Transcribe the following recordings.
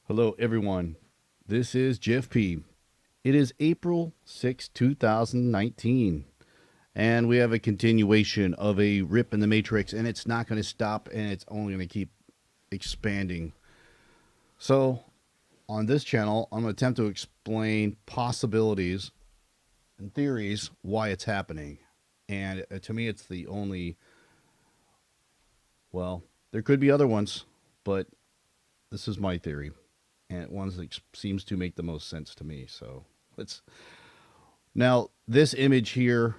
Hello, everyone. This is Jeff P. It is April 6, 2019, and we have a continuation of a rip in the Matrix, and it's not going to stop, and it's only going to keep expanding. So, on this channel, I'm going to attempt to explain possibilities and theories why it's happening. And to me, it's the only, well, there could be other ones, but this is my theory, and one that seems to make the most sense to me. So, let's. Now, this image here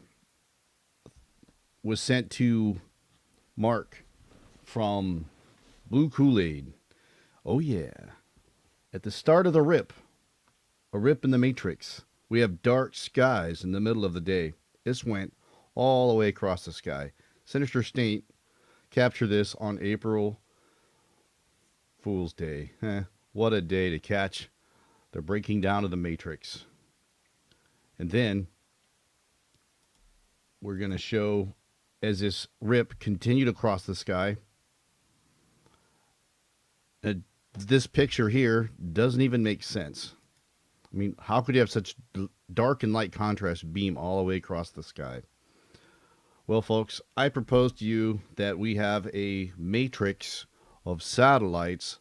was sent to Mark from Blue Kool-Aid. Oh, yeah. At the start of the rip, a rip in the Matrix, we have dark skies in the middle of the day. This went all the way across the sky. Sinister State captured this on April Fool's Day. What a day to catch the breaking down of the Matrix. And then we're going to show as this rip continued across the sky. This picture here doesn't even make sense. I mean, how could you have such dark and light contrast beam all the way across the sky? Well, folks, I propose to you that we have a matrix of satellites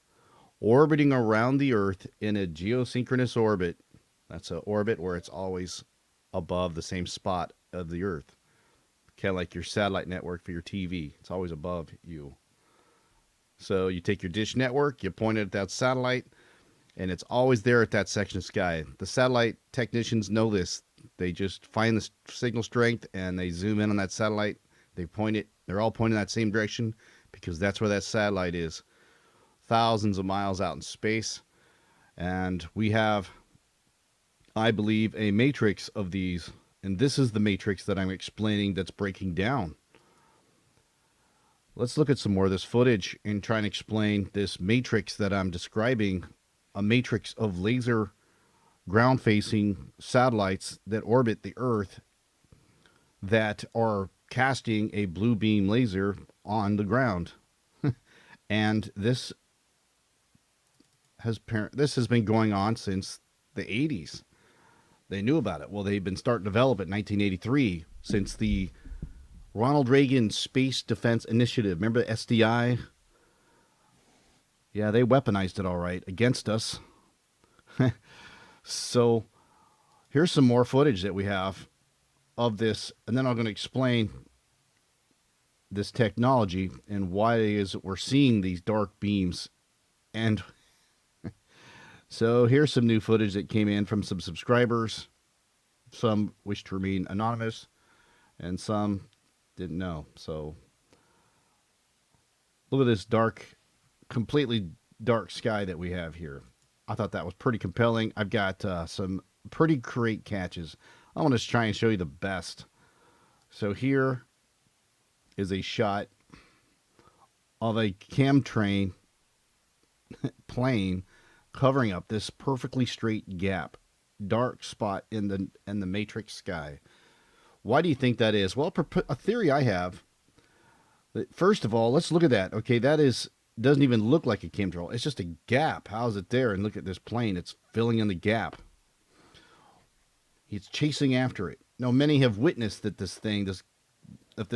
orbiting around the Earth in a geosynchronous orbit. That's an orbit where it's always above the same spot of the Earth. Kind of like your satellite network for your TV. It's always above you. So you take your dish network, you point it at that satellite, and it's always there at that section of sky. The satellite technicians know this. They just find the signal strength and they zoom in on that satellite. They point it. They're all pointing in that same direction because that's where that satellite is. Thousands of miles out in space. And we have, I believe, a matrix of these. And this is the matrix that I'm explaining that's breaking down. Let's look at some more of this footage and try and explain this matrix that I'm describing, a matrix of laser ground-facing satellites that orbit the Earth that are casting a blue beam laser on the ground. And this has been going on since the 80s. They knew about it. Well, they've been starting to develop it in 1983 since the Ronald Reagan Space Defense Initiative. Remember the SDI? Yeah, they weaponized it all right against us. So here's some more footage that we have of this, and then I'm going to explain this technology and why it is that we're seeing these dark beams. And so here's some new footage that came in from some subscribers. Some wish to remain anonymous, and some didn't know. So look at this completely dark sky that we have here. I thought that was pretty compelling. I've got some pretty great catches. I want to try and show you the best. So here is a shot of a chemtrain plane covering up this perfectly straight gap, dark spot in the matrix sky. Why do you think that is? Well, a theory I have. First of all, let's look at that. Okay, doesn't even look like a chemtrail. It's just a gap. How's it there? And look at this plane. It's filling in the gap. He's chasing after it. Now, many have witnessed that this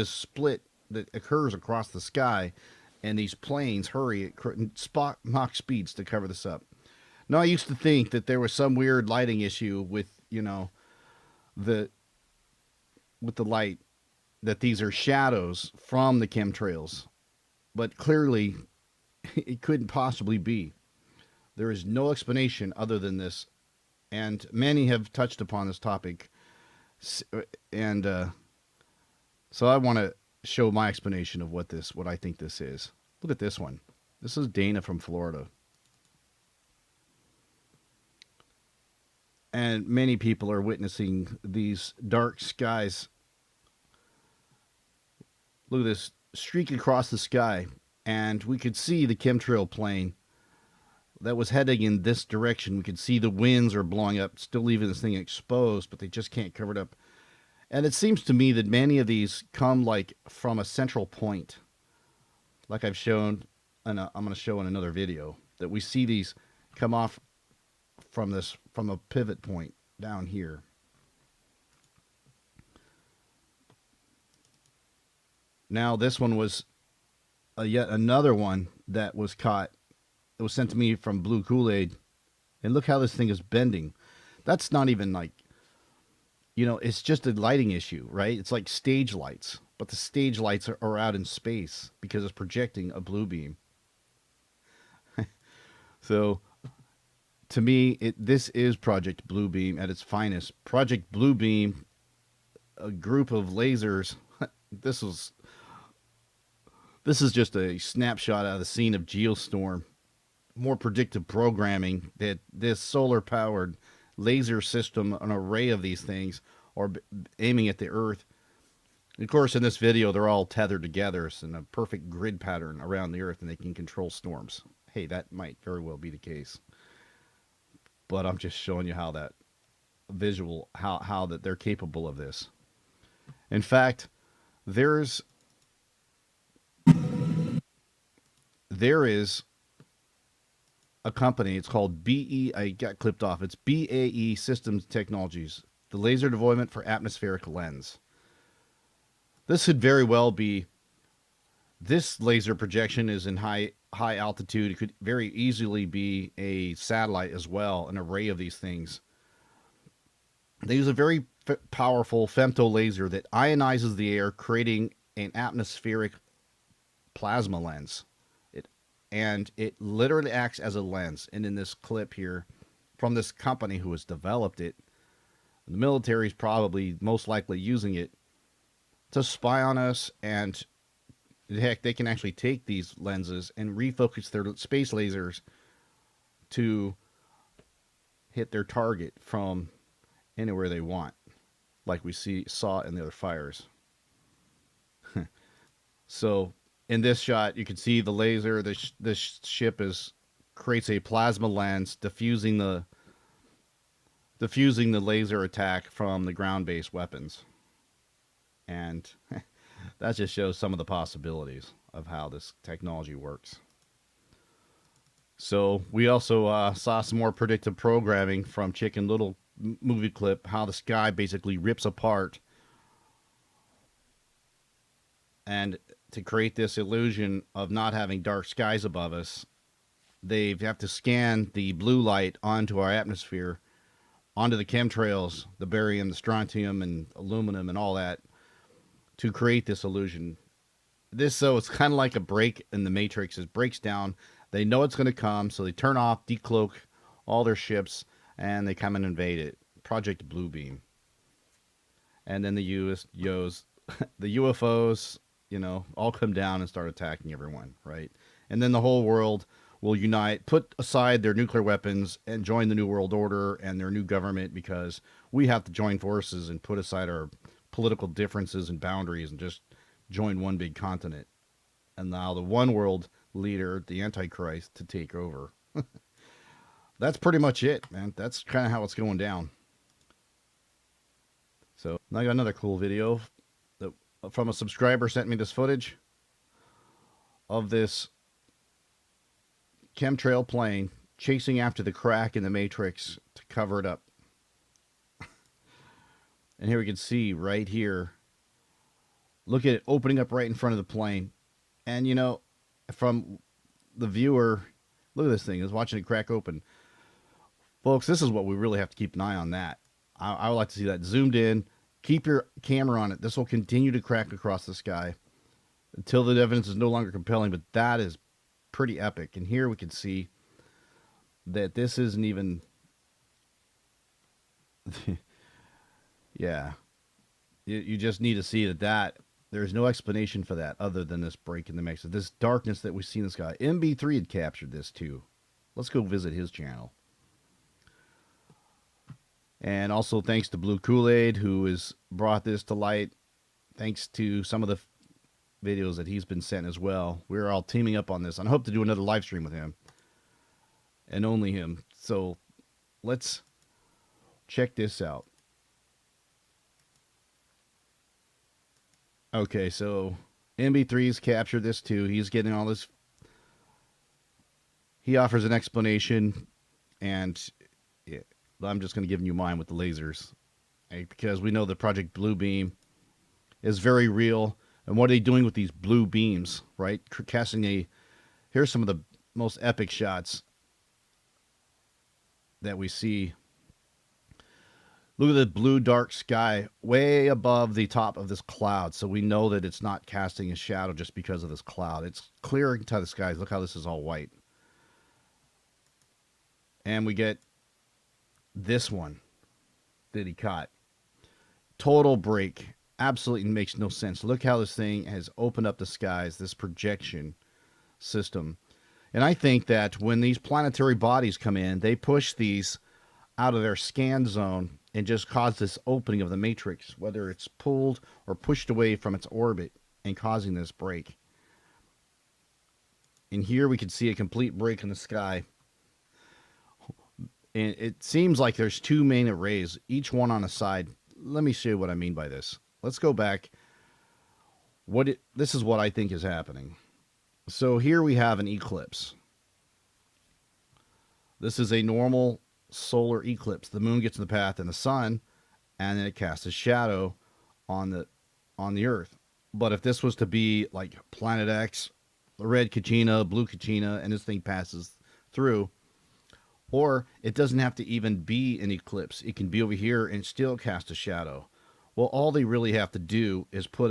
split that occurs across the sky, and these planes hurry at Mach speeds to cover this up. Now, I used to think that there was some weird lighting issue with, the light, that these are shadows from the chemtrails. But clearly, it couldn't possibly be. There is no explanation other than this. And many have touched upon this topic. And so I want to show my explanation of what I think this is. Look at this one. This is Dana from Florida. And many people are witnessing these dark skies. Look at this streak across the sky. And we could see the chemtrail plane that was heading in this direction. We could see the winds are blowing up, still leaving this thing exposed, but they just can't cover it up. And it seems to me that many of these come like from a central point, like I've shown, and I'm going to show in another video, that we see these come off from a pivot point down here. Now this one was yet another one that was caught. It was sent to me from Blue Kool-Aid, and look how this thing is bending. That's not even like, it's just a lighting issue, right? It's like stage lights, but the stage lights are out in space because it's projecting a blue beam. So to me, this is Project Bluebeam at its finest. Project Bluebeam, a group of lasers. This is just a snapshot out of the scene of Geostorm. More predictive programming that this solar-powered laser system, an array of these things, are aiming at the Earth. Of course, in this video, they're all tethered together in a perfect grid pattern around the Earth, and they can control storms. Hey, that might very well be the case. But I'm just showing you how that visual, how that they're capable of this. In fact, there is a company. It's called BE. I got clipped off. It's BAE Systems Technologies, the laser deployment for atmospheric lens. This could very well be. This laser projection is in high altitude. It could very easily be a satellite as well, an array of these things. They use a very powerful femto laser that ionizes the air, creating an atmospheric plasma lens. It literally acts as a lens. And in this clip here, from this company who has developed it, the military is probably most likely using it to spy on us, and heck, they can actually take these lenses and refocus their space lasers to hit their target from anywhere they want, like we saw in the other fires. So in this shot, you can see the laser. This ship creates a plasma lens, diffusing the laser attack from the ground-based weapons, and that just shows some of the possibilities of how this technology works. So we also saw some more predictive programming from Chicken Little movie clip, how the sky basically rips apart, and to create this illusion of not having dark skies above us, they have to scan the blue light onto our atmosphere, onto the chemtrails, the barium, the strontium, and aluminum, and all that, to create this illusion. It's kind of like a break in the Matrix. It breaks down. They know it's going to come, so they turn off, decloak all their ships, and they come and invade it. Project Bluebeam. And then the UFOs, all come down and start attacking everyone, right? And then the whole world will unite, put aside their nuclear weapons, and join the New World Order and their new government, because we have to join forces and put aside our political differences and boundaries and just join one big continent. And now the one world leader, the Antichrist, to take over. That's pretty much it, man. That's kind of how it's going down. So I got another cool video that from a subscriber sent me this footage of this chemtrail plane chasing after the crack in the Matrix to cover it up. And here we can see right here, look at it opening up right in front of the plane. And from the viewer, look at this thing, is watching it crack open. Folks, this is what we really have to keep an eye on. That I would like to see that zoomed in. Keep your camera on it. This will continue to crack across the sky until the evidence is no longer compelling, but that is pretty epic. And here we can see that this isn't even yeah, you just need to see that there's no explanation for that other than this break in the mix, this darkness that we see in the sky. MB3 had captured this too. Let's go visit his channel. And also thanks to Blue Kool-Aid, who has brought this to light, thanks to some of the videos that he's been sent as well. We're all teaming up on this, and I hope to do another live stream with him, and only him. So let's check this out. Okay, so MB3's captured this too. He's getting all this. He offers an explanation And yeah, I'm just going to give you mine with the lasers, right? Because we know the Project Blue Beam is very real. And what are they doing with these blue beams, right? Casting a. Here's some of the most epic shots that we see. Look at the blue dark sky way above the top of this cloud. So we know that it's not casting a shadow just because of this cloud. It's clearing to the skies. Look how this is all white. And we get this one that he caught. Total break. Absolutely makes no sense. Look how this thing has opened up the skies, this projection system. And I think that when these planetary bodies come in, they push these out of their scan zone and just cause this opening of the matrix, whether it's pulled or pushed away from its orbit and causing this break. And here we can see a complete break in the sky. And it seems like there's two main arrays, each one on a side. Let me show you what I mean by this. Let's go back. This is what I think is happening. So here we have an eclipse. This is a normal solar eclipse. The moon gets in the path and the sun, and then it casts a shadow on the Earth. But if this was to be like Planet X, the red Kachina, blue Kachina, and this thing passes through, or it doesn't have to even be an eclipse. It can be over here and still cast a shadow. Well, all they really have to do is put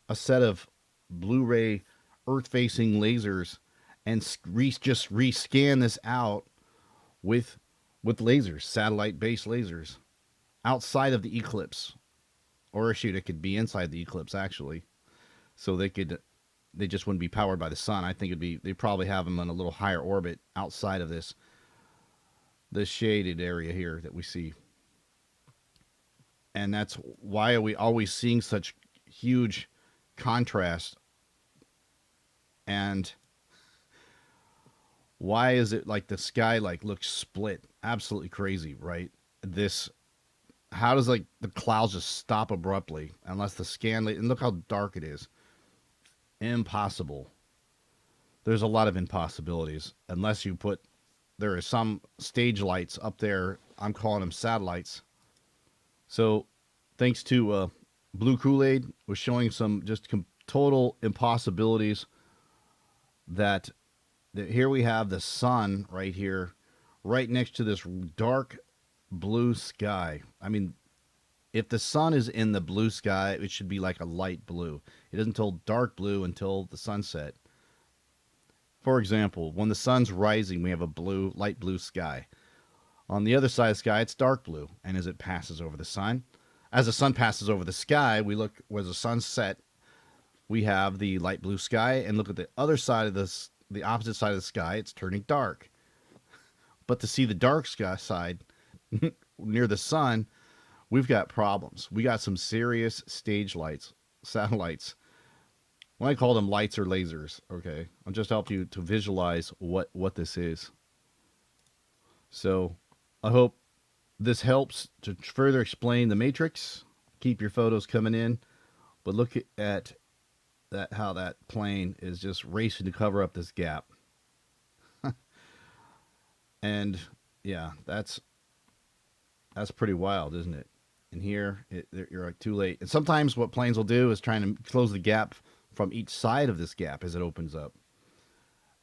a set of Blu-ray Earth-facing lasers and just rescan this out with lasers, satellite-based lasers, outside of the eclipse. Or shoot, it could be inside the eclipse, actually. So they just wouldn't be powered by the sun. I think they'd probably have them on a little higher orbit outside of this shaded area here that we see. And that's why are we always seeing such huge contrast, and why is it like the sky like looks split? Absolutely crazy, right? How does like the clouds just stop abruptly unless the scan and look how dark it is. Impossible. There's a lot of impossibilities unless there are some stage lights up there. I'm calling them satellites. So thanks to Blue Kool-Aid was showing some just total impossibilities that here we have the sun right here, right next to this dark blue sky. I mean, if the sun is in the blue sky, it should be like a light blue. It isn't until dark blue until the sunset. For example, when the sun's rising, we have a light blue sky. On the other side of the sky, it's dark blue. And as it passes over the sun, as the sun passes over the sky, we look where the sun's set, we have the light blue sky, and look at the other side of the opposite side of the sky, it's turning dark. But to see the dark sky side near the sun, we've got problems. We got some serious stage lights, satellites. When I call them lights or lasers, okay? I'll just help you to visualize what this is. So I hope this helps to further explain the matrix. Keep your photos coming in. But look at how that plane is just racing to cover up this gap. And yeah, that's pretty wild, isn't it? And here, you're like too late. And sometimes what planes will do is trying to close the gap from each side of this gap as it opens up.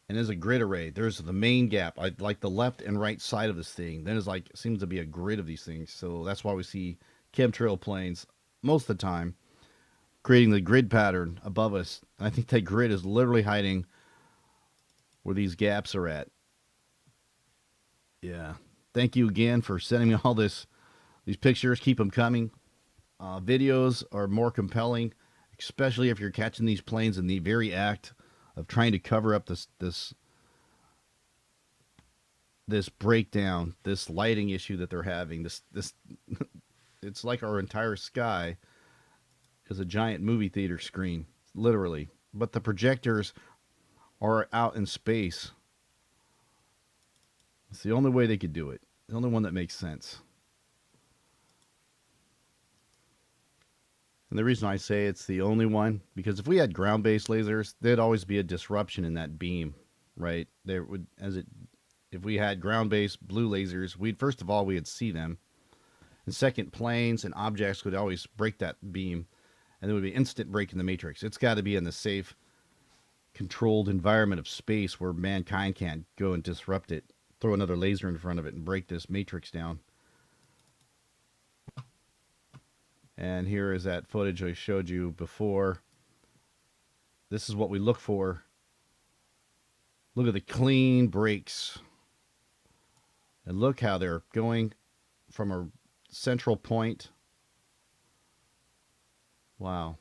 And there's a grid array. There's the main gap, like the left and right side of this thing. Then there's seems to be a grid of these things. So that's why we see chemtrail planes most of the time creating the grid pattern above us. And I think that grid is literally hiding where these gaps are at. Yeah. Thank you again for sending me all these pictures. Keep them coming. Videos are more compelling, especially if you're catching these planes in the very act of trying to cover up this breakdown, this lighting issue that they're having. This it's like our entire sky is a giant movie theater screen, literally. But the projectors are out in space. It's the only way they could do it. The only one that makes sense. And the reason I say it's the only one, because if we had ground-based lasers, there'd always be a disruption in that beam, right? There would, if we had ground-based blue lasers, we'd first of all we'd see them, and second, planes and objects would always break that beam, and there would be instant break in the matrix. It's got to be in the safe, controlled environment of space where mankind can't go and disrupt it, throw another laser in front of it, and break this matrix down. And here is that footage I showed you before. This is what we look for. Look at the clean breaks. And look how they're going from a central point. Wow.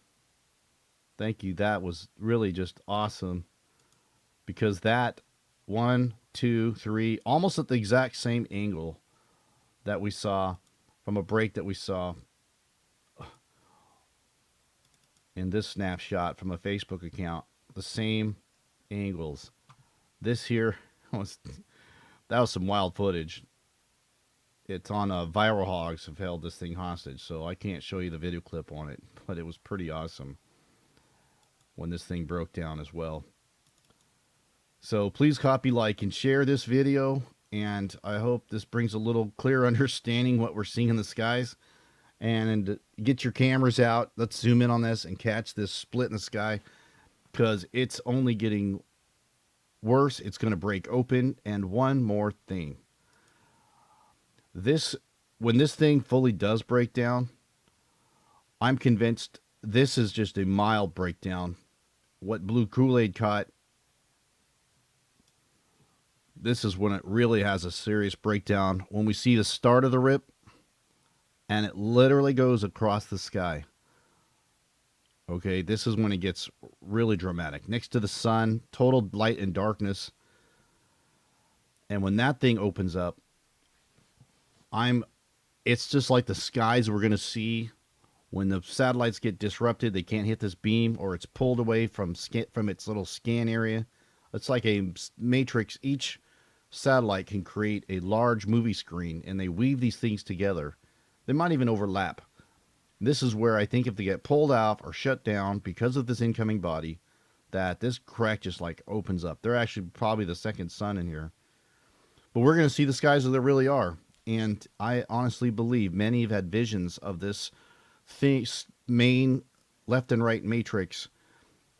Thank you. That was really just awesome. Because that 1, 2, 3, almost at the exact same angle that we saw from a break that we saw in this snapshot from a Facebook account. The same angles. This here that was some wild footage. It's on Viral Hogs have held this thing hostage, so I can't show you the video clip on it, but it was pretty awesome when this thing broke down as well. So please copy, like, and share this video, and I hope this brings a little clear understanding what we're seeing in the skies. And get your cameras out. Let's zoom in on this and catch this split in the sky, because it's only getting worse. It's going to break open. And one more thing. When this thing fully does break down, I'm convinced this is just a mild breakdown. What Blue Kool-Aid caught, this is when it really has a serious breakdown. When we see the start of the rip, and it literally goes across the sky. Okay, this is when it gets really dramatic. Next to the sun, total light and darkness. And when that thing opens up, it's just like the skies we're going to see when the satellites get disrupted. They can't hit this beam, or it's pulled away from its little scan area. It's like a matrix. Each satellite can create a large movie screen, and they weave these things together. They might even overlap. This is where I think if they get pulled out or shut down because of this incoming body, that this crack just like opens up. They're actually probably the second sun in here. But we're going to see the skies as they really are. And I honestly believe many have had visions of this main left and right matrix.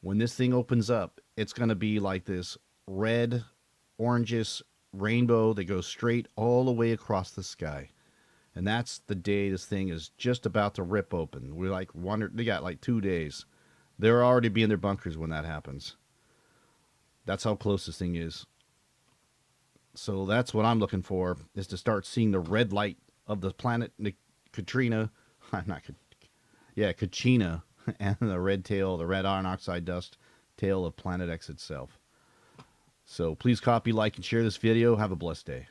When this thing opens up, it's going to be like this red, orangish rainbow that goes straight all the way across the sky. And that's the day this thing is just about to rip open. We they got like 2 days. They're already be in their bunkers when that happens. That's how close this thing is. So that's what I'm looking for, is to start seeing the red light of the planet Kachina, and the red tail, the red iron oxide dust tail of Planet X itself. So please copy, like, and share this video. Have a blessed day.